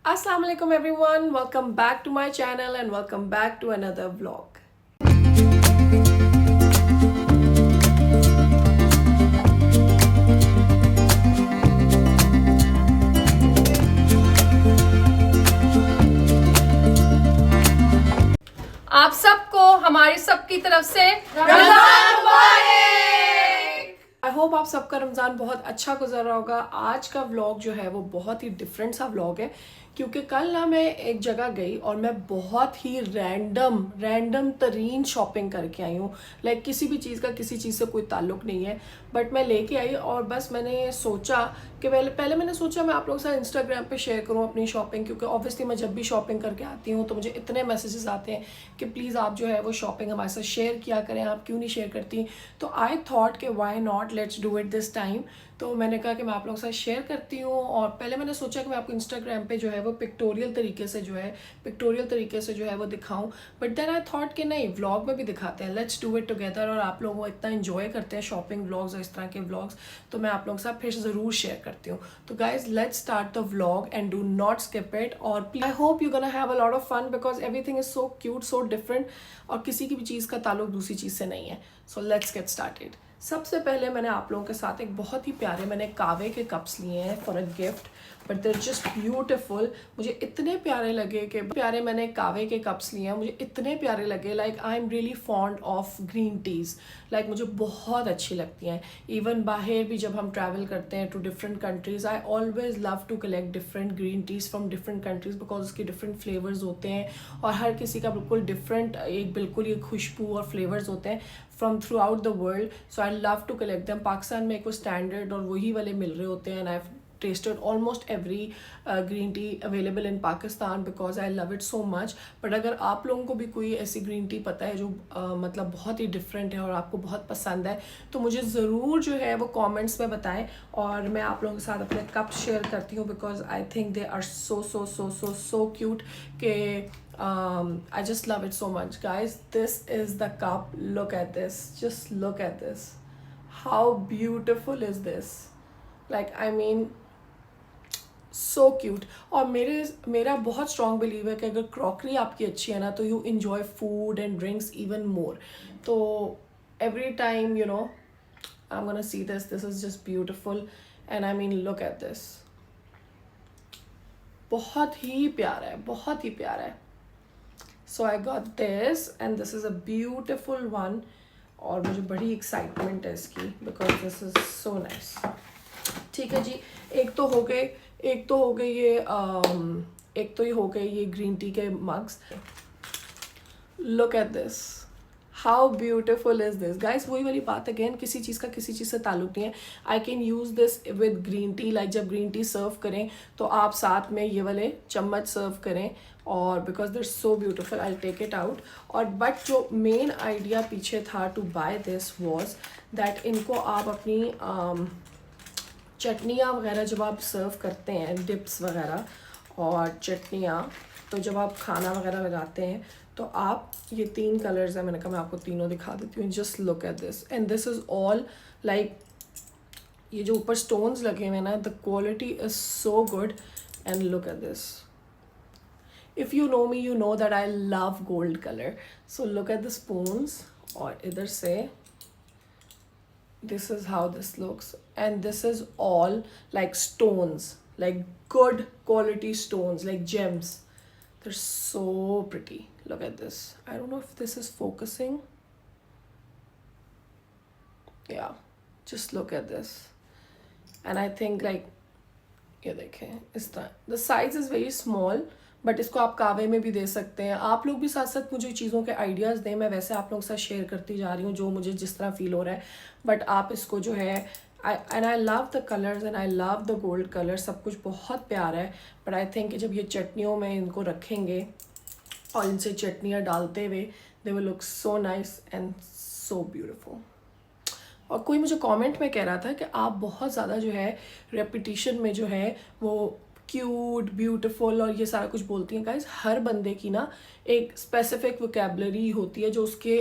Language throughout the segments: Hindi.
Assalamu alaikum everyone, welcome back to my channel and welcome back to another vlog. आप सबको हमारी सबकी तरफ से रमजान मुबारक। आई होप आप सबका रमज़ान बहुत अच्छा गुजर रहा होगा। आज का व्लॉग जो है वो बहुत ही डिफरेंट सा व्लॉग है क्योंकि कल ना मैं एक जगह गई और मैं बहुत ही रैंडम तरीन शॉपिंग करके आई हूँ। लाइक किसी भी चीज़ का किसी चीज़ से कोई ताल्लुक नहीं है, बट मैं लेके आई और बस मैंने सोचा कि पहले मैंने सोचा मैं आप लोगों के साथ इंस्टाग्राम पे शेयर करूँ अपनी शॉपिंग, क्योंकि ऑब्वियसली मैं जब भी शॉपिंग करके आती हूँ तो मुझे इतने मैसेजेस आते हैं कि प्लीज़ आप जो है वो शॉपिंग हमारे साथ शेयर किया करें, आप क्यों नहीं शेयर करती। तो आई थॉट कि why not, let's do it this time. तो मैंने कहा कि मैं आप लोगों के साथ शेयर करती हूँ। और पहले मैंने सोचा कि मैं आपको इंस्टाग्राम पे जो है वो पिक्टोरियल तरीके से जो है वो दिखाऊं, बट देन आई थॉट कि नहीं, व्लॉग में भी दिखाते हैं, लेट्स डू इट टुगेदर। और आप लोग वो इतना इन्जॉय करते हैं शॉपिंग व्लॉग्स और इस तरह के व्लॉग्स, तो मैं आप लोगों के साथ फिर ज़रूर शेयर करती हूँ। तो guys let's start the vlog and do not skip it. और I hope you gonna have a lot of fun because everything is so cute, so different, और किसी की भी चीज़ का ताल्लुक दूसरी चीज़ से नहीं है। So let's get started. सबसे पहले मैंने आप लोगों के साथ एक बहुत ही प्यारे मैंने कावे के कप्स लिए हैं for a gift, but there just beautiful. मुझे इतने प्यारे लगे कि प्यारे मैंने कावे के कप्स लिए हैं, मुझे इतने प्यारे लगे। Like I am really fond of green teas, like मुझे बहुत अच्छी लगती हैं। इवन बाहर भी जब हम ट्रैवल करते हैं to different countries, I always love to collect different green teas from different countries because उसके डिफरेंट फ्लेवर्स होते हैं और हर किसी का बिल्कुल डिफरेंट एक बिल्कुल ये खुशबू और फ्लेवर्स होते हैं from throughout the world. So I love to collect them. Pakistan में एक वो स्टैंडर्ड और वही वाले मिल रहे होते हैं, and I tasted almost every green tea available in Pakistan because I love it so much. But अगर आप लोगों को भी कोई ऐसी ग्रीन टी पता है जो मतलब बहुत ही डिफरेंट है और आपको बहुत पसंद है, तो मुझे ज़रूर जो है वो कमेंट्स में बताएं और मैं आप लोगों के साथ अपने कप शेयर करती हूँ because I think they are so cute के I just love it so much. Guys, this is the cup. Look at this. Just look at this. How beautiful is this? Like, I mean, so cute. और मेरा बहुत स्ट्रॉन्ग बिलीव है कि अगर क्रॉकरी आपकी अच्छी है ना तो you enjoy food and drinks even more. तो every time you know I am gonna see this is just beautiful and I mean look at this. बहुत ही प्यारा है, बहुत ही प्यारा है। So I got this and this is a beautiful one और मुझे बड़ी एक्साइटमेंट है इसकी because this is so nice. ठीक है जी, एक तो हो गए ये ग्रीन टी के mugs. Look at this, how beautiful is this guys. वही वाली बात अगेन, किसी चीज़ का किसी चीज़ से ताल्लुक नहीं है। I can use this with green tea. Like जब ग्रीन टी सर्व करें तो आप साथ में ये वाले चम्मच सर्व करें, और because they are so beautiful I take it out. और बट जो मेन आइडिया पीछे था to buy this was that इनको आप अपनी चटनियाँ वगैरह जब आप सर्व करते हैं, डिप्स वगैरह और चटनियाँ, तो जब आप खाना वगैरह लगाते हैं तो आप ये 3 कलर्स हैं, मैंने कहा मैं आपको तीनों दिखा देती हूँ। Just look at this and this is all like, ये जो ऊपर स्टोन्स लगे हुए हैं ना, the quality is so good and look at this. If you know me you know that I love gold colour. So look at the spoons और इधर से this is how this looks, and this is all like stones, like good quality stones, like gems. They're so pretty. Look at this. I don't know if this is focusing. Yeah, just look at this. And I think like, ये देखें इस तरह, the size is very small, but इसको आप कावे में भी दे सकते हैं। आप लोग भी साथ साथ मुझे चीज़ों के आइडियाज़ दें, मैं वैसे आप लोगों के साथ शेयर करती जा रही हूँ जो मुझे जिस तरह फील हो रहा है। बट आप इसको जो है and I love the colours and I love the gold colour, सब कुछ बहुत प्यारा है। बट आई थिंक कि जब ये चटनियों में इनको रखेंगे और इनसे चटनियाँ डालते हुए, they will look so nice and so beautiful. और कोई मुझे कमेंट में कह रहा था कि आप बहुत ज़्यादा जो है रेपिटिशन में जो है वो क्यूट, ब्यूटीफुल और ये सारा कुछ बोलती हैं। गाइस, हर बंदे की ना एक स्पेसिफिक वोकेबलरी होती है जो उसके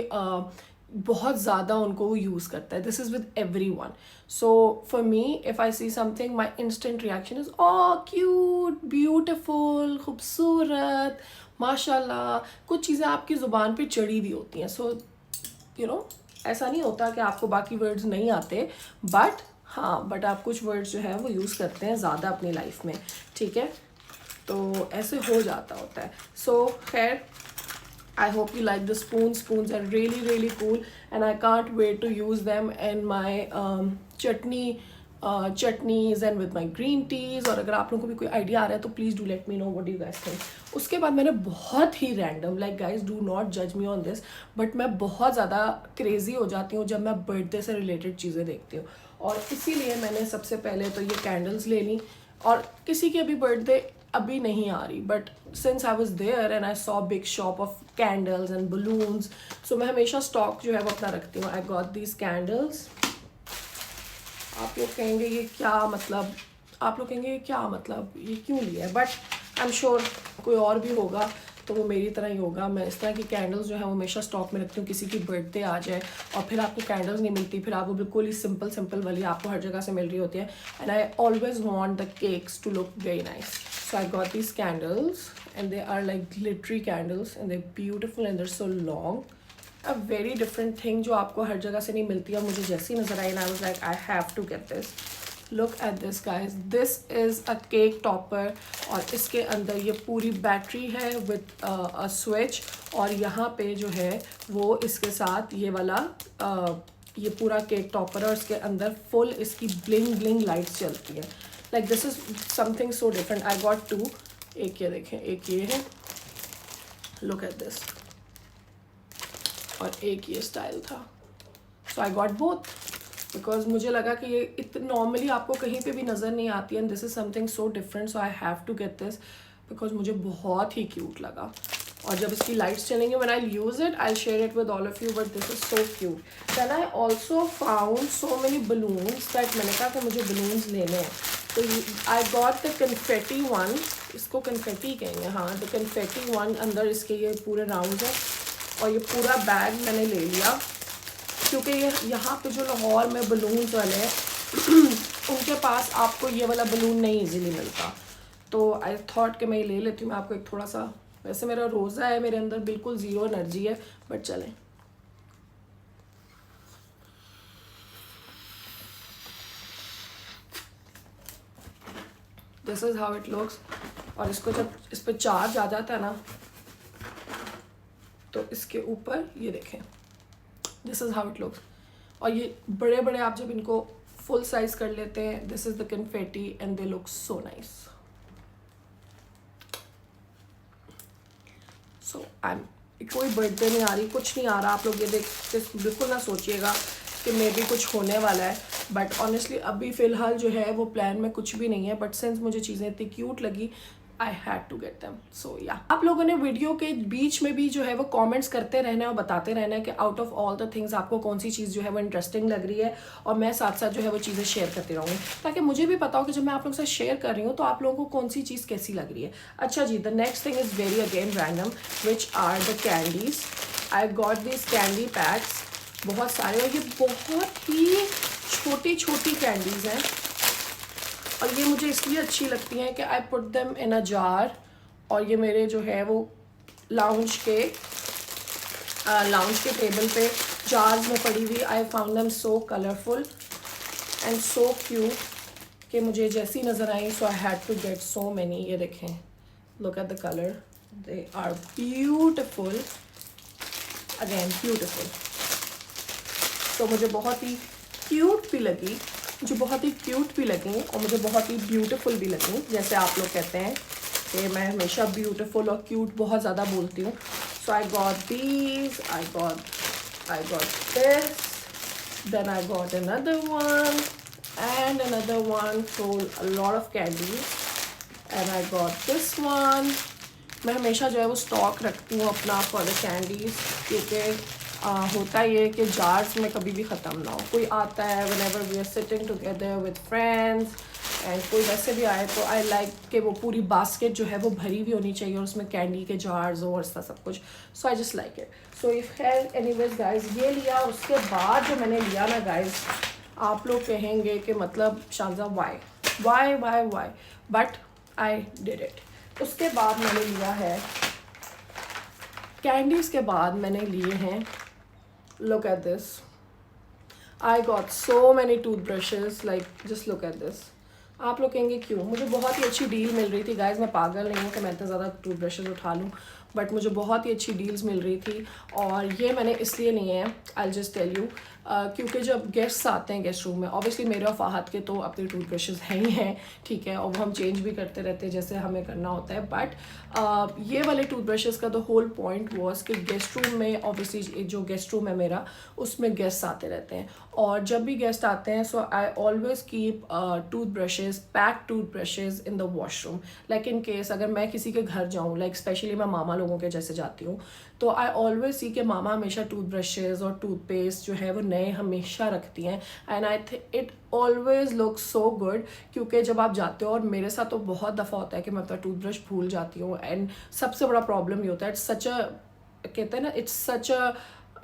बहुत ज़्यादा उनको वो यूज़ करता है. This is with every one. So for me if I see something my instant reaction is oh cute, beautiful, खूबसूरत, माशाल्लाह. कुछ चीज़ें आपकी ज़ुबान पे चढ़ी हुई होती हैं. सो यू नो ऐसा नहीं होता कि आपको बाकी वर्ड्स नहीं आते, बट आप कुछ वर्ड्स जो है वो यूज़ करते हैं ज़्यादा अपनी लाइफ में. ठीक है, तो ऐसे हो जाता होता है. सो खैर, I hope you like the spoons. Spoons are really really cool and I can't wait to use them in my chutneys and with my green teas. और अगर आप लोगों को भी कोई आइडिया आ रहा है तो please do let me know what you guys think. उसके बाद मैंने बहुत ही random, like guys do not जज मी ऑन दिस, बट मैं बहुत ज़्यादा क्रेजी हो जाती हूँ जब मैं बर्थडे से रिलेटेड चीज़ें देखती हूँ. और इसीलिए मैंने सबसे पहले तो ये कैंडल्स ले ली. और किसी की अभी बर्थडे अभी नहीं आ रही, but since I was there and I saw big shop of candles and balloons, so मैं हमेशा स्टॉक जो है वो अपना रखती हूँ. I got these candles. आप लोग कहेंगे ये क्या मतलब, ये क्यों लिया है, बट आई एम श्योर कोई और भी होगा तो वो मेरी तरह ही होगा. मैं इस तरह की कैंडल्स जो है वो हमेशा स्टॉक में रखती हूँ. किसी की बर्थडे आ जाए और फिर आपको कैंडल्स नहीं मिलती, फिर आपको बिल्कुल ही सिंपल वाली आपको हर जगह से मिल रही होती है. And I always want the cakes to look very nice. So I got these candles and they are like glittery candles and they beautiful and they are so long. A very different thing जो आपको हर जगह से नहीं मिलती है. मुझे जैसी नज़र आई, I was like I have to get this. Look at this guys, this is a cake topper. और इसके अंदर ये पूरी बैटरी है विद अ स्विच. और यहाँ पे जो है वो इसके साथ ये वाला ये पूरा केक टॉपर है और इसके अंदर फुल इसकी ब्लिंग लाइट्स चलती है. Like this is something so different. I got two. एक ये देखें, एक ये है, लुक एट दिस, और एक ये स्टाइल था. सो आई गॉट बोथ बिकॉज मुझे लगा कि ये इतनी नॉर्मली आपको कहीं पे भी नज़र नहीं आती है and this is something so different. So I have to get this because मुझे बहुत ही क्यूट लगा. और जब इसकी लाइट्स चलेंगे when I use it I share it with all of you, but this is so cute. Then I also found so many balloons that मैंने कहा कि मुझे बलून्स लेने हैं. तो I got the confetti one. इसको कन्फेटी कहेंगे, हाँ, द कन्फेटी वन. अंदर इसके ये पूरे राउंड है और ये पूरा बैग मैंने ले लिया क्योंकि ये यहाँ पे जो लाहौर में बलून्स वाले हैं उनके पास आपको ये वाला बलून नहीं इजीली मिलता. तो आई थॉट कि मैं ये ले लेती हूँ. मैं आपको एक थोड़ा सा, वैसे मेरा रोज़ा है, मेरे अंदर बिल्कुल ज़ीरो एनर्जी है, बट चलें. This is how it looks. और इसको जब इस पर चार्ज आ जाता है ना तो इसके ऊपर ये देखें, this is how it looks. और ये बड़े बड़े आप जब इनको फुल साइज कर लेते हैं, this is the confetti and they look so nice. So कोई बर्थडे नहीं आ रही, कुछ नहीं आ रहा. आप लोग ये देख के बिल्कुल ना सोचिएगा कि मे भी कुछ होने वाला है, बट ऑनेस्टली अभी फ़िलहाल जो है वो प्लान में कुछ भी नहीं है. बट सिंस मुझे चीज़ें इतनी क्यूट लगी I had to get them. So yeah, आप लोगों ने वीडियो के बीच में भी जो है वो कमेंट्स करते रहना है और बताते रहना है कि out of all the things आपको कौन सी चीज़ जो है वो इंटरेस्टिंग लग रही है, और मैं साथ साथ जो है वो चीज़ें शेयर करती रहूँगी ताकि मुझे भी पता हो कि जब मैं आप लोगों से शेयर कर रही हूँ तो आप लोगों को कौन सी चीज़ कैसी लग रही है. अच्छा जी, the next thing is very again random, which are the candies. I got this candy packs, बहुत सारे, और ये बहुत ही छोटी छोटी कैंडीज़ हैं. और ये मुझे इसलिए अच्छी लगती हैं कि I put them in a jar. और ये मेरे जो है वो लाउंज के टेबल पे जार्स में पड़ी हुई. I found them so colourful and so cute कि मुझे जैसी नज़र आई, so I had to get so many. ये देखें, look at the colour, they are beautiful, again beautiful. तो मुझे बहुत ही क्यूट भी लगी, मुझे बहुत ही क्यूट भी लगी और मुझे बहुत ही ब्यूटीफुल भी लगी. जैसे आप लोग कहते हैं कि मैं हमेशा ब्यूटीफुल और क्यूट बहुत ज़्यादा बोलती हूँ. So I got these, I got this, then I got another one and another one, so a lot of candies, and I got this one. मैं हमेशा जो है वो स्टॉक रखती हूँ अपना फॉर द कैंडीज़, क्योंकि होता ये कि जार्स में कभी भी ख़त्म ना हो. कोई आता है, whenever we are sitting together with friends and कोई वैसे भी आए तो आई लाइक कि वो पूरी बास्केट जो है वो भरी हुई होनी चाहिए और उसमें कैंडी के जार्स और सब कुछ. So I just like it. So if है एनीवेज गाइज ये लिया. उसके बाद जो मैंने लिया ना गाइज, आप लोग कहेंगे कि मतलब Shanza why, but I did it. उसके बाद मैंने लिया है कैंडीज़. के बाद मैंने लिए हैं, look at this, I got so many toothbrushes, like just look at this. आप लोग कहेंगे क्यों? मुझे बहुत ही अच्छी डील मिल रही थी गाइज. मैं पागल नहीं हूँ कि मैं इतना ज़्यादा टूथब्रशेस उठा लूँ, बट मुझे बहुत ही अच्छी डील्स मिल रही थी. और ये मैंने इसलिए नहीं है, आई जस्ट टेल यू, क्योंकि जब गेस्ट्स आते हैं गेस्ट रूम में, ऑब्वियसली मेरे और फ़ाहद के तो अपने टूथब्रशेस हैं ही हैं, ठीक है, और वो हम चेंज भी करते रहते हैं जैसे हमें करना होता है. बट ये वाले टूथब्रशेस का द होल पॉइंट वॉज कि गेस्ट रूम में, ऑब्वियसली जो गेस्ट रूम है मेरा, उसमें गेस्ट आते रहते हैं. और जब भी गेस्ट आते हैं, so I always keep toothbrushes, pack toothbrushes in the washroom. Like in case अगर मैं किसी के घर जाऊँ, लाइक स्पेशली मैं मामा लोगों के जैसे जाती हूँ, तो आई ऑलवेज सी कि मामा हमेशा टूथब्रशेस और टूथपेस्ट जो है वो नए हमेशा रखती हैं. And I think it always look so good, क्योंकि जब आप जाते हो, और मेरे साथ तो बहुत दफ़ा होता है कि मैं अपना टूथब्रश भूल जाती हूँ. एंड सबसे बड़ा प्रॉब्लम ये होता है, इट्स सच अ, कहते हैं ना, it's such a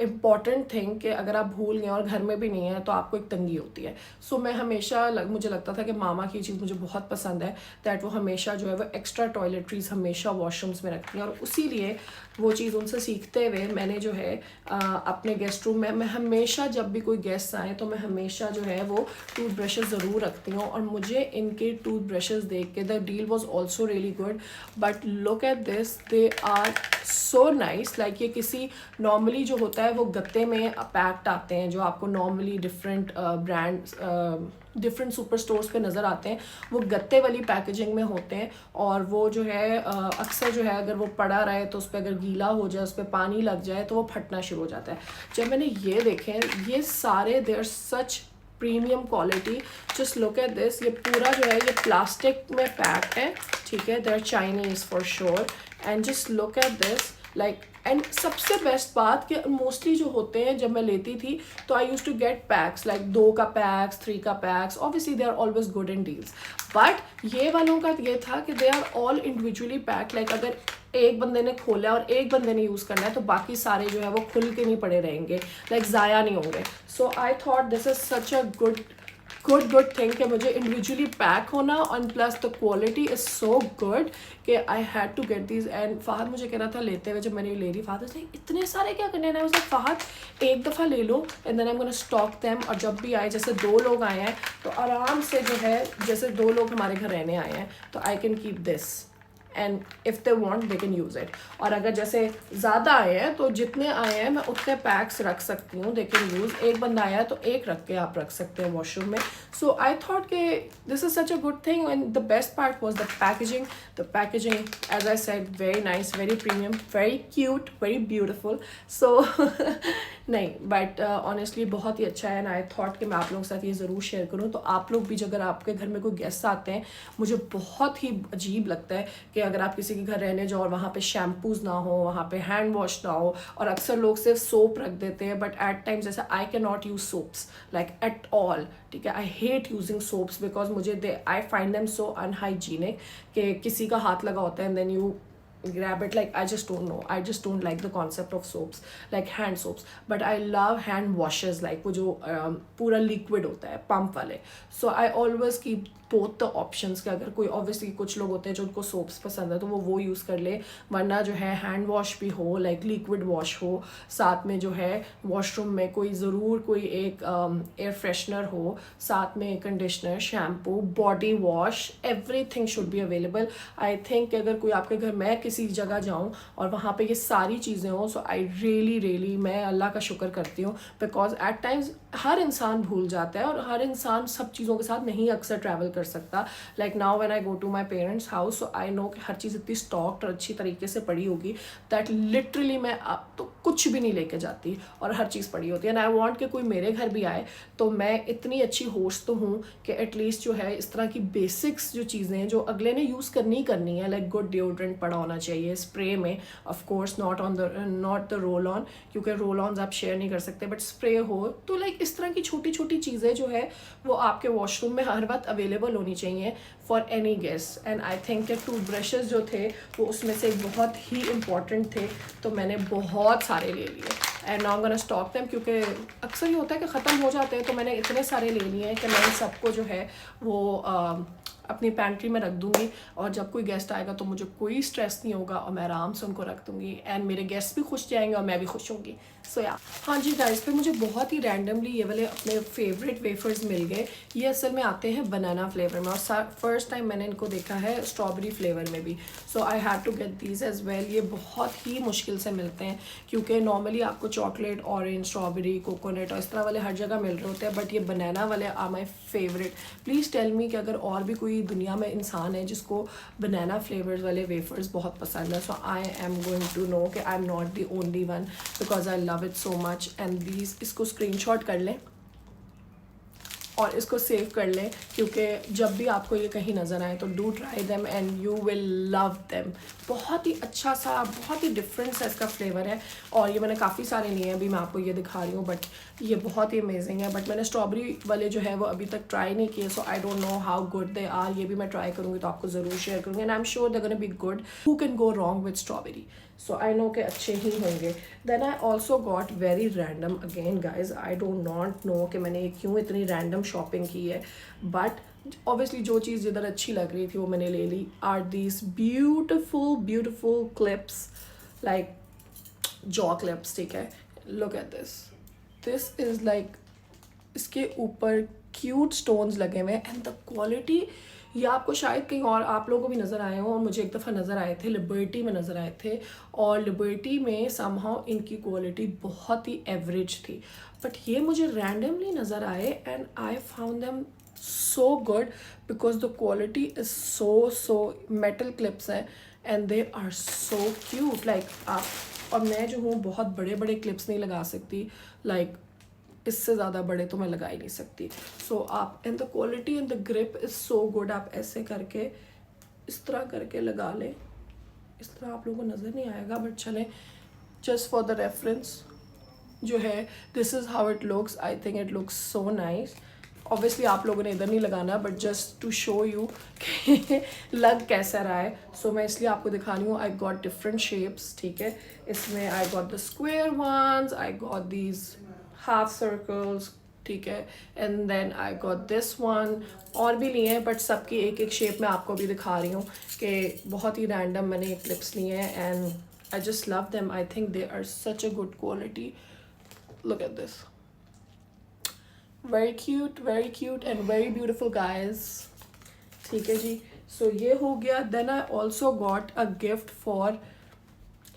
important thing कि अगर आप भूल गए और घर में भी नहीं है तो आपको एक तंगी होती है. सो मैं हमेशा मुझे लगता था कि मामा की चीज़ मुझे बहुत पसंद है, दैट वो हमेशा जो है वो एक्स्ट्रा टॉयलेटरीज हमेशा वॉशरूम्स में रखती हैं. और इसीलिए वो चीज़ उनसे सीखते हुए मैंने जो है अपने गेस्ट रूम में, मैं हमेशा जब भी कोई गेस्ट आए तो मैं हमेशा जो है वो टूथब्रशेस ज़रूर रखती हूँ. और मुझे इनके टूथब्रशेस देख के, the deal was also really good, but look at this, they are so nice. Like ये किसी नॉर्मली जो होता है वो गत्ते में पैक्ड आते हैं, जो आपको normally different brands, different super stores पे नज़र आते हैं, वो गत्ते वाली पैकेजिंग में होते हैं. और वो जो है अक्सर जो है अगर वो पड़ा रहे तो उस पर अगर गीला हो जाए, उस पर पानी लग जाए तो वो फटना शुरू हो जाता है. जब मैंने ये देखे, ये सारे they are such premium quality. Just look at this, ये पूरा जो है ये प्लास्टिक में पैक्ड है, ठीक है, they are Chinese for sure. And just look at this, like, and सबसे बेस्ट बात कि मोस्टली जो होते हैं, जब मैं लेती थी तो I use to get packs, like 2 का पैक्स, 3 का packs. Obviously they are always good in deals, but ये वालों का ये था कि they are all individually packed. Like अगर एक बंदे ने खोला और एक बंदे ने यूज़ करना है तो बाकी सारे जो है वो खुल के नहीं पड़े रहेंगे, लाइक ज़ाया नहीं होंगे. So I thought this is such a good thing कि मुझे इंडिविजुअली पैक होना, और plus the quality is so good कि I had to get these. And Fahad मुझे कह रहा था लेते हुए, जब मैंने ले ली, फ़हद से इतने सारे क्या करने हैं. उसने फ़हद एक दफ़ा ले लो and then I am gonna stock them. और जब भी आए, जैसे 2 लोग आए हैं तो आराम से जो है, जैसे 2 लोग हमारे घर रहने आए हैं तो I can keep this, and if they want they can use it. और अगर जैसे ज़्यादा आए हैं तो जितने आए हैं मैं उतने पैक्स रख सकती हूँ, दे कैन यूज़. एक बंदा आया तो एक रख के आप रख सकते हैं वॉशरूम में. सो आई थॉट कि this is such a good thing. And the best part was the packaging as I said, very nice, very premium, very cute, very beautiful. So नहीं, बट ऑनेस्टली बहुत ही अच्छा है. एंड आई थॉट कि मैं आप लोगों के साथ ये ज़रूर शेयर करूँ. तो आप लोग भी, अगर आपके घर में कोई गेस्ट आते हैं, मुझे बहुत ही अजीब लगता है कि अगर आप किसी के घर रहने जाओ और वहाँ पे शैम्पूज़ ना हो, वहाँ पे हैंड वॉश ना हो, और अक्सर लोग सिर्फ सोप रख देते हैं. बट एट टाइम्स जैसे I can not use soaps like at all, ठीक है. I hate using soaps because मुझे I find them so unhygienic कि किसी का हाथ लगा होता है and then you grab it. Like I just don't know, I just don't like the concept of soaps, like hand soaps. But I love hand washes, like वो जो पूरा liquid होता है pump वाले. So I always keep both the options. कि अगर कोई obviously कुछ लोग होते हैं जो उनको soaps पसंद है तो वो यूज़ कर ले, वरना जो है hand wash भी हो, like liquid wash हो, साथ में जो है washroom में कोई ज़रूर कोई एक air freshener हो, साथ में conditioner, shampoo, body wash, everything should be available. I think अगर कोई आपके घर, मैं किसी जगह जाऊँ और वहाँ पे ये सारी चीज़ें हों, सो आई रियली मैं अल्लाह का शुक्र करती हूँ. बिकॉज एट टाइम्स हर इंसान भूल जाता है और हर इंसान सब चीज़ों के साथ नहीं अक्सर ट्रैवल कर सकता. Like now when I go to my parents house, so I know कि हर चीज़ इतनी स्टॉक्ड और अच्छी तरीके से पड़ी होगी दैट लिटरली मैं अब तो कुछ भी नहीं लेके जाती और हर चीज़ पड़ी होती है। एंड आई वांट कि कोई मेरे घर भी आए तो मैं इतनी अच्छी होस्ट तो हूँ कि एटलीस्ट जो है इस तरह की बेसिक्स जो चीज़ें हैं जो अगले ने यूज़ करनी करनी है, लाइक गुड डिओड्रेंट पड़ा होना चाहिए स्प्रे में, of course not the roll on, क्योंकि रोल ऑन आप शेयर नहीं कर सकते, बट स्प्रे हो तो लाइक इस तरह की छोटी छोटी चीज़ें जो है वो आपके वॉशरूम में हर वक्त अवेलेबल होनी चाहिए for any guest. And I think कि टूथ ब्रशेज़ जो थे वो उसमें से बहुत ही इंपॉर्टेंट थे, तो मैंने बहुत सारे ले लिए and now I am gonna stock them, क्योंकि अक्सर ये होता है कि ख़त्म हो जाते हैं, तो मैंने इतने सारे ले लिए हैं कि मैं इन सबको जो है वो अपनी पैंट्री में रख दूँगी और जब कोई गेस्ट आएगा तो मुझे कोई स्ट्रेस नहीं होगा और मैं आराम से उनको रख दूँगी एंड मेरे गेस्ट भी खुश जाएंगे और मैं भी खुश होंगी। सो या हाँ जी गाइस, फिर मुझे बहुत ही रैंडमली ये वाले अपने फेवरेट वेफर्स मिल गए। ये असल में आते हैं बनाना फ्लेवर में और फर्स्ट टाइम मैंने इनको देखा है स्ट्रॉबेरी फ्लेवर में भी, so I had to get these as well. ये बहुत ही मुश्किल से मिलते हैं क्योंकि नॉर्मली आपको चॉकलेट, ऑरेंज, स्ट्रॉबेरी, कोकोनट और इस तरह वाले हर जगह मिल रहे होते हैं, बट ये बनाना वाले are my favourite. Please tell me कि अगर और भी कोई दुनिया में इंसान है जिसको बनाना फ्लेवर्स वाले वेफर्स बहुत पसंद है, so I am going to know कि I am not the only one because I love it so much. And these, इसको स्क्रीनशॉट कर लें और इसको सेव कर लें क्योंकि जब भी आपको ये कहीं नज़र आए तो do try them and you will love them. बहुत ही अच्छा सा, बहुत ही डिफरेंट सा इसका फ्लेवर है और ये मैंने काफ़ी सारे लिए हैं, अभी मैं आपको ये दिखा रही हूँ, बट ये बहुत ही अमेजिंग है। बट मैंने स्ट्रॉबेरी वाले जो है वो अभी तक ट्राई नहीं किए, so I don't know how good they are. ये भी मैं ट्राई करूँगी तो आपको ज़रूर शेयर करूँगी and I am sure they gonna be good. Who can go wrong with strawberry, so I know कि अच्छे ही होंगे। Then I also got very random, again guys I don't not know कि मैंने क्यों इतनी रैंडम शॉपिंग की है, बट ऑब्वियसली जो चीज़ जिधर अच्छी लग रही थी वो मैंने ले ली। Are these beautiful clips, like jaw clips, ठीक है। Look at this is like, इसके ऊपर क्यूट स्टोन्स लगे हुए हैं एंड द क्वालिटी, ये आपको शायद कहीं और आप लोगों को भी नज़र आए हों और मुझे एक दफ़ा नज़र आए थे, लिबर्टी में नज़र आए थे और लिबर्टी में समहाउ इनकी क्वालिटी बहुत ही एवरेज थी, बट ये मुझे रैंडमली नज़र आए and I found them so good because the quality is so metal clips हैं and they are so cute. Like आप और मैं जो हूँ बहुत बड़े बड़े क्लिप्स नहीं लगा सकती, लाइक इससे ज़्यादा बड़े तो मैं लगा ही नहीं सकती। सो आप and the quality and the grip is so good. आप ऐसे करके इस तरह करके लगा लें, इस तरह आप लोगों को नज़र नहीं आएगा बट चलें, जस्ट फॉर द रेफरेंस जो है this is how it looks. I think it looks so nice. Obviously आप लोगों ने इधर नहीं लगाना, but just to show you कि लग कैसा रहा है, सो मैं इसलिए आपको दिखा रही हूँ। आई गॉट डिफरेंट शेप्स, ठीक है। इसमें I got the square ones, I got these half circles, ठीक है, and then I got this one. और भी लिए हैं बट सबकी एक एक शेप में आपको भी दिखा रही हूँ कि बहुत ही रैंडम मैंने ये क्लिप्स लिए हैं and I just love them. I think they are such a good quality. Look at this, very cute and very beautiful guys, ठीक है जी। सो ये हो गया। Then I also got a gift for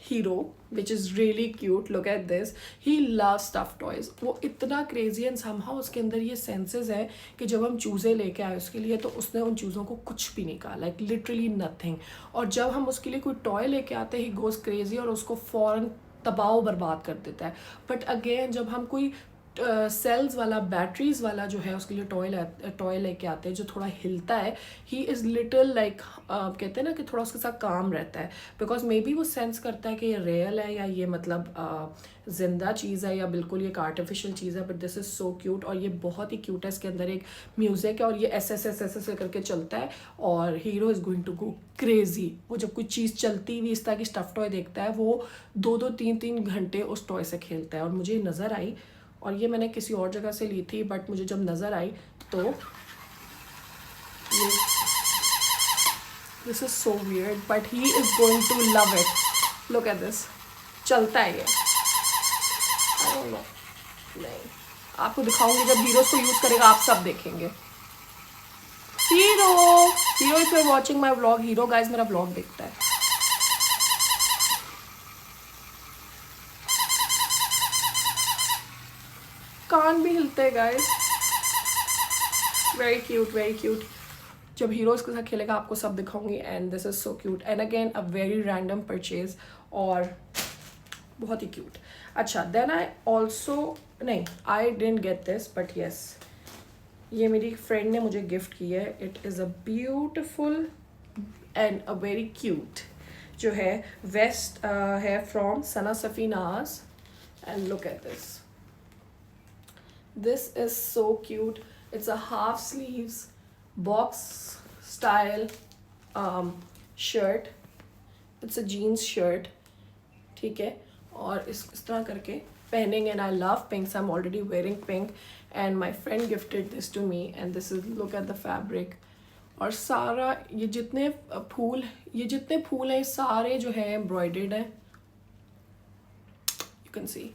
Hero which is really cute. Look at this, he loves stuffed toys. वो इतना क्रेजी एंड somehow उसके अंदर ये सेंसेस है कि जब हम चूज़े लेके आए उसके लिए तो उसने उन चूज़ों को कुछ भी नहीं कहा, लाइक लिटरली नथिंग। और जब हम उसके लिए कोई टॉय लेके आते ही गोज़ क्रेजी और उसको फ़ौरन तबाह बर्बाद कर देता है। बट अगेन जब हम कोई सेल्स वाला, बैटरीज वाला जो है उसके लिए टॉय लेके आते हैं जो थोड़ा हिलता है, ही इज़ लिटिल लाइक कहते हैं ना कि थोड़ा उसके साथ काम रहता है बिकॉज मे बी वो सेंस करता है कि ये रियल है या ये मतलब ज़िंदा चीज़ है या बिल्कुल ये एक आर्टिफिशियल चीज़ है। But this is so cute और ये बहुत ही क्यूट है। इसके अंदर एक म्यूज़िक है और ये ऐसे करके चलता है और Hero is going to go crazy. वो जब कोई चीज़ चलती हुई इस तरह की स्टफ़ टॉय देखता है वो 2-2, 3-3 घंटे उस टॉय से खेलता है। और मुझे नज़र आई, और ये मैंने किसी और जगह से ली थी बट मुझे जब नज़र आई तो ये this is so weird but he is going to love it. Look at this, चलता है ये। आई डोंट नो, नहीं आपको दिखाऊंगी जब हीरो को यूज़ करेगा, आप सब देखेंगे। Hero if you are watching my vlog, Hero guys मेरा व्लॉग देखता है। कान भी हिलते हैं गाइस, वेरी क्यूट। जब हीरोज़ के साथ खेलेगा आपको सब दिखाऊंगी and this is so cute and again a very random purchase. और बहुत ही क्यूट. अच्छा, देन आई ऑल्सो, नहीं I didn't get this but yes, ये मेरी फ्रेंड ने मुझे गिफ्ट की है. It is a beautiful and a very cute जो है वेस्ट है from Sana Safinaz. And look at this. This is so cute. It's a half sleeves box style shirt. It's a jeans shirt. ठीक है, और इस तरह करके पहनेंगे. And I love pink, so I'm already wearing pink. And my friend gifted this to me. And this is, look at the fabric. और सारा ये जितने फूल हैं सारे जो है embroidered हैं. You can see.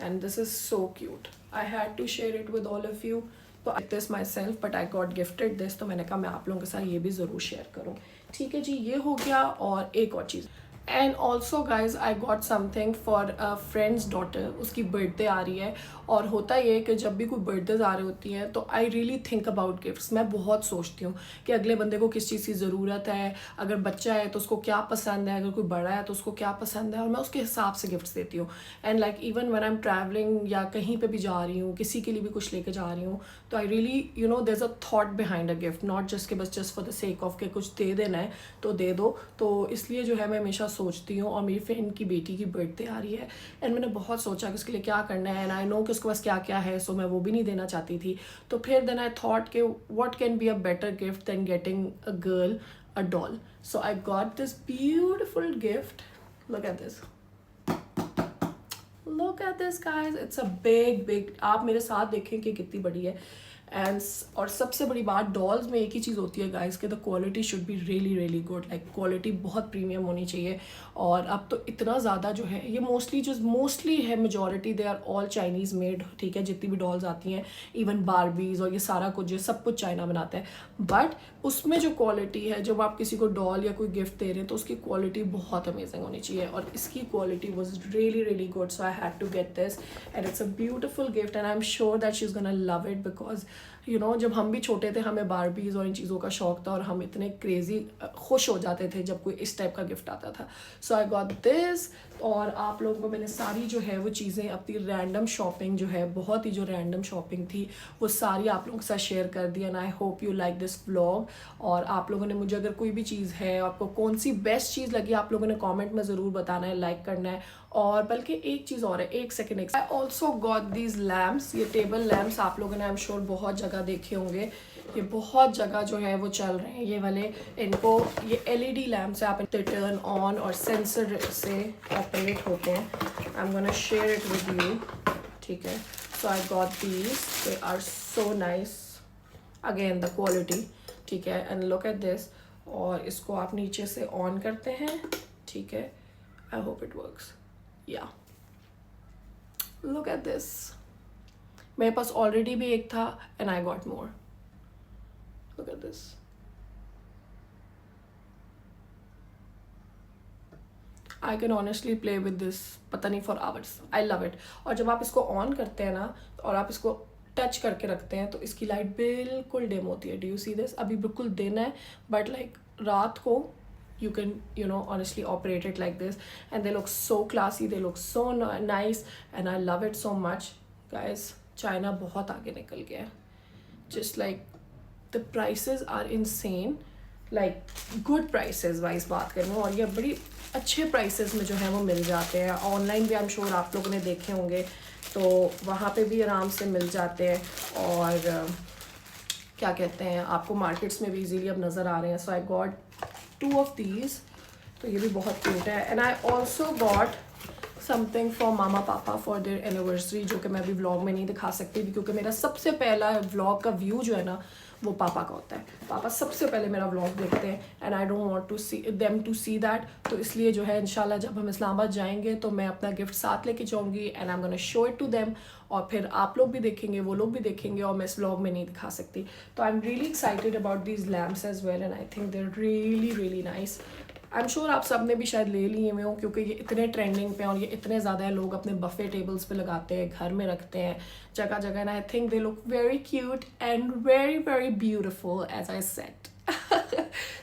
And this is so cute. I had to share it with all of you. तो I this myself but I got gifted this, तो मैंने कहा मैं आप लोगों के साथ ये भी ज़रूर शेयर करूँ. ठीक है जी, ये हो गया. और एक और चीज़, and also guys I got something for a friend's daughter. उसकी बर्थडे आ रही है, और होता ये है कि जब भी कोई बर्थडेज आ रही होती हैं तो I really think about gifts. मैं बहुत सोचती हूँ कि अगले बंदे को किस चीज़ की ज़रूरत है, अगर बच्चा है तो उसको क्या पसंद है, अगर कोई बड़ा है तो उसको क्या पसंद है, और मैं उसके हिसाब से गिफ्ट्स देती हूँ. And like even when I am travelling या कहीं पे भी जा रही हूँ, किसी के लिए भी कुछ लेके जा रही हूँ, तो I really you know there is a thought behind a gift, not just कि बस just for the sake of के कुछ दे देना है तो दे दो. तो इसलिए जो है मैं हमेशा सोचती हूँ. और मेरी फ्रेंड की बेटी की बर्थडे आ रही है, एंड मैंने बहुत सोचा कि उसके लिए क्या करना है. एंड आई नो कि उसके पास क्या क्या है, सो मैं वो भी नहीं देना चाहती थी. तो फिर देन आई थॉट कि what can be a better gift than getting a girl a doll. So I got this beautiful gift. Look at this. Look at this guys, it's a big. आप मेरे साथ देखें कि कितनी बड़ी है. एंड और सबसे बड़ी बात, डॉल्स में एक ही चीज़ होती है गाइस कि the quality should be really good. Like quality बहुत प्रीमियम होनी चाहिए. और अब तो इतना ज़्यादा जो है ये मोस्टली है, majority they are all Chinese made. ठीक है, जितनी भी डॉल्स आती हैं, इवन बारबीज और ये सारा कुछ जो सब कुछ चाइना बनाता है. बट उसमें जो क्वालिटी है, जब आप किसी को डॉल या कोई गिफ्ट दे रहे हैं तो उसकी क्वालिटी बहुत अमेजिंग होनी चाहिए. और इसकी quality was really good. So I had to get this, and it's a beautiful gift. And I am sure that she is gonna love it, because you know जब हम भी छोटे थे हमें बारबीज और इन चीज़ों का शौक था, और हम इतने क्रेजी खुश हो जाते थे जब कोई इस टाइप का गिफ्ट आता था. सो आई गॉट दिस. और आप लोगों को मैंने सारी जो है वो चीज़ें, अपनी रैंडम शॉपिंग जो है, बहुत ही जो रैंडम शॉपिंग थी वो सारी आप लोगों के साथ शेयर कर दी. And I hope you like this vlog. और आप लोगों ने मुझे अगर कोई भी चीज़ है, आपको कौन सी बेस्ट चीज़ लगी, आप लोगों ने कॉमेंट में ज़रूर बताना है, लाइक करना है. और बल्कि एक चीज़ और है, एक second. I also got these lamps. ये टेबल लैम्प्स आप लोगों ने आई एम श्योर बहुत जगह देखे होंगे. ये बहुत जगह जो है वो चल रहे हैं ये वाले. इनको ये LED लैम्प्स है, आप इनसे टर्न ऑन और सेंसर से ऑपरेट होते हैं. I am gonna share it with you. ठीक है, so I got these. They are so nice. Again the quality. ठीक है, एंड लुक एट दिस. और इसको आप नीचे से ऑन करते हैं. ठीक है, आई होप इट वर्क्स. या लुक एट दिस. मेरे पास ऑलरेडी भी एक था and I got more. Look at this. I can honestly play with this पता नहीं for hours. I love it. और जब आप इसको ऑन करते हैं ना और आप इसको टच करके रखते हैं तो इसकी लाइट बिल्कुल डिम होती है. Do you see this? अभी बिल्कुल दिन है, but like रात को you can you know honestly operate it like this, and they look so classy, they look so nice, and I love it so much. Guys, China बहुत आगे निकल गया है. Just like the prices are insane, like good prices wise बात करें, और ये बड़ी अच्छे prices में जो है वो मिल जाते हैं. ऑनलाइन भी आई एम श्योर आप लोगों ने देखे होंगे, तो वहाँ पे भी आराम से मिल जाते हैं. और क्या कहते हैं, आपको मार्केट्स में भी इजीली अब नज़र आ रहे हैं. So I got 2 of these. तो ये भी बहुत क्यूट है. And I also got something for मामा पापा फॉर देयर एनिवर्सरी, जो कि मैं अभी व्लॉग में नहीं दिखा सकती थी क्योंकि मेरा सबसे पहला व्लॉग का व्यू जो है ना वो पापा का होता है. पापा सबसे पहले मेरा व्लॉग देखते हैं, and I don't want to see them to see that. तो इसलिए जो है इंशाल्लाह जब हम इस्लामाबाद जाएंगे तो मैं अपना गिफ्ट साथ लेके जाऊँगी, and I am gonna show it to them. और फिर आप लोग भी देखेंगे, वो लोग भी देखेंगे, और मैं इस व्लॉग में नहीं दिखा सकती. तो I am really excited about these lamps as well, and I think they are really nice. I am sure आप सब ने भी शायद ले लिए हुए हो क्योंकि ये इतने ट्रेंडिंग पे और ये इतने ज़्यादा लोग अपने बफे टेबल्स पे लगाते हैं, घर में रखते हैं जगह जगह. And I think they look very cute and very beautiful as I said.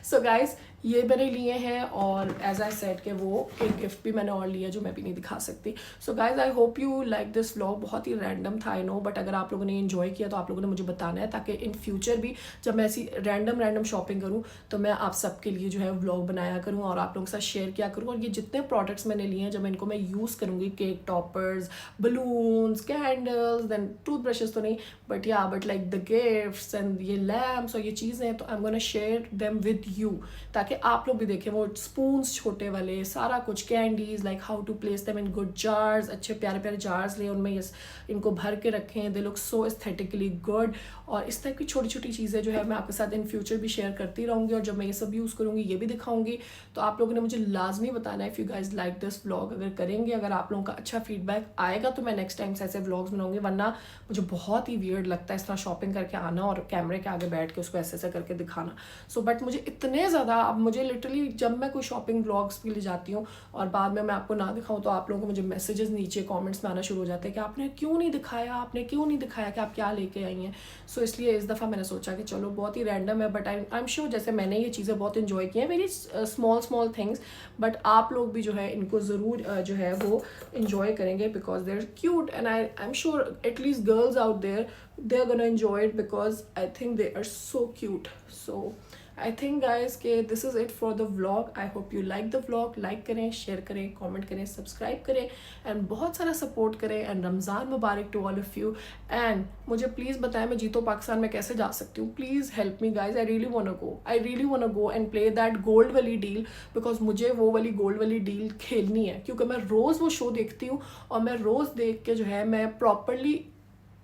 So guys, ये मैंने लिए हैं और एज आई सेड कि वो एक गिफ्ट भी मैंने और लिया जो मैं भी नहीं दिखा सकती. So guys I hope you like this vlog. बहुत ही रैंडम था आई नो, बट अगर आप लोगों ने एंजॉय किया तो आप लोगों ने मुझे बताना है ताकि इन फ्यूचर भी जब मैं ऐसी रैंडम शॉपिंग करूँ तो मैं आप सबके लिए जो है व्लॉग बनाया करूँ और आप लोगों के साथ शेयर किया करूँ. और ये जितने प्रोडक्ट्स मैंने लिए हैं जब इनको मैं यूज़ करूँगी, cake toppers, balloons, candles, then toothbrushes तो नहीं बट या but like the gifts and ये लैम्प्स और ये चीज़ें, तो I am gonna share them with you ताकि आप लोग भी देखें. वो स्पून्स छोटे वाले, सारा कुछ, candies, like how to place them in good jars, अच्छे प्यारे प्यारे जार्स लें, उनमें इनको भर के रखें. दे लुक सो एस्थेटिकली गुड. और इस टाइप की छोटी छोटी चीज़ें जो है मैं आपके साथ इन फ्यूचर भी शेयर करती रहूँगी और जब मैं ये सब यूज़ करूँगी ये भी दिखाऊंगी. तो आप लोगों ने मुझे लाजमी बताना है if you guys like this vlog. अगर करेंगे, अगर आप लोगों का अच्छा फीडबैक आएगा तो मैं नेक्स्ट टाइम से ऐसे व्लॉग्स बनाऊंगी, वरना मुझे बहुत ही वियर्ड लगता है इस तरह शॉपिंग करके आना और कैमरे के आगे बैठ के उसको ऐसे ऐसे करके दिखाना. सो बट मुझे इतने ज़्यादा, अब मुझे लिटरली जब मैं कोई शॉपिंग व्लॉग्स के लिए जाती हूँ और बाद में मैं आपको ना दिखाऊँ तो आप लोगों को मुझे मैसेजेस नीचे कॉमेंट्स में आना शुरू हो जाते हैं कि आपने क्यों नहीं दिखाया, आपने क्यों नहीं दिखाया कि आप क्या लेके आई हैं. सो इसलिए इस दफ़ा मैंने सोचा कि चलो बहुत ही रैंडम है बट आई एम श्योर जैसे मैंने ये चीज़ें बहुत इन्जॉय की हैं, वेरी स्मॉल थिंग्स, बट आप लोग भी जो है इनको ज़रूर जो है वो इन्जॉय करेंगे because they are cute and I am sure at least girls out there they are gonna enjoy it because I think they are so cute. So I think guys कि this is it for the vlog. I hope you like the vlog. like करें, share करें, comment करें, subscribe करें and बहुत सारा support करें and Ramzan Mubarak to all of you. and मुझे please बताएं मैं जीतो पाकिस्तान में कैसे जा सकती हूँ. please help me guys. I really wanna go and play that gold वाली deal because मुझे वो वाली gold वाली deal खेलनी है क्योंकि मैं रोज़ वो show देखती हूँ और मैं रोज़ देख के जो है मैं properly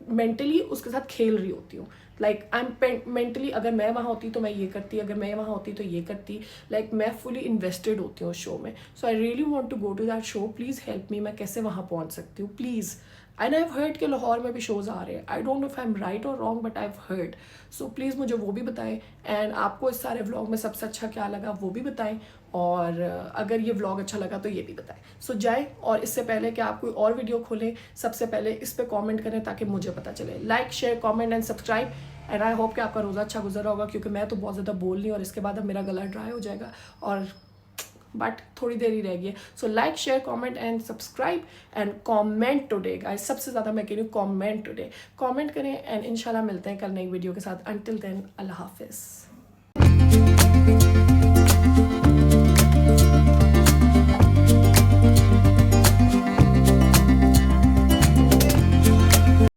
मेंटली उसके साथ खेल रही होती हूँ. लाइक आई एम मेंटली, अगर मैं वहाँ होती तो मैं ये करती, अगर मैं वहाँ होती तो ये करती. लाइक मैं फुली इन्वेस्टेड होती हूँ उस शो में. So I really want to go to that show. Please help me, मैं कैसे वहाँ पहुँच सकती हूँ please. And I have heard कि लाहौर में भी शोज़ आ रहे हैं. I don't know if I am right और wrong but I have heard. So please मुझे वो भी बताएं एंड आपको इस सारे व्लॉग में सबसे अच्छा क्या लगा वो भी बताएं और अगर ये व्लॉग अच्छा लगा तो ये भी बताएं. सो जाएं और इससे पहले कि आप कोई और वीडियो खोलें सबसे पहले इस पर कॉमेंट करें ताकि मुझे पता चले. Like, share, comment and subscribe and I hope कि आपका रोज़ा अच्छा गुजरा होगा क्योंकि मैं तो बहुत ज़्यादा बोल रही हूँ और इसके बाद अब मेरा गला ड्राई हो जाएगा और बट थोड़ी देर ही रह गई है. So like, share, comment and subscribe and comment today guys. सबसे ज़्यादा मैं कह रही हूँ कमेंट टुडे. कमेंट करें एंड इंशाल्लाह मिलते हैं कल नई वीडियो के साथ. अंटिल देन अल्लाह हाफिज़.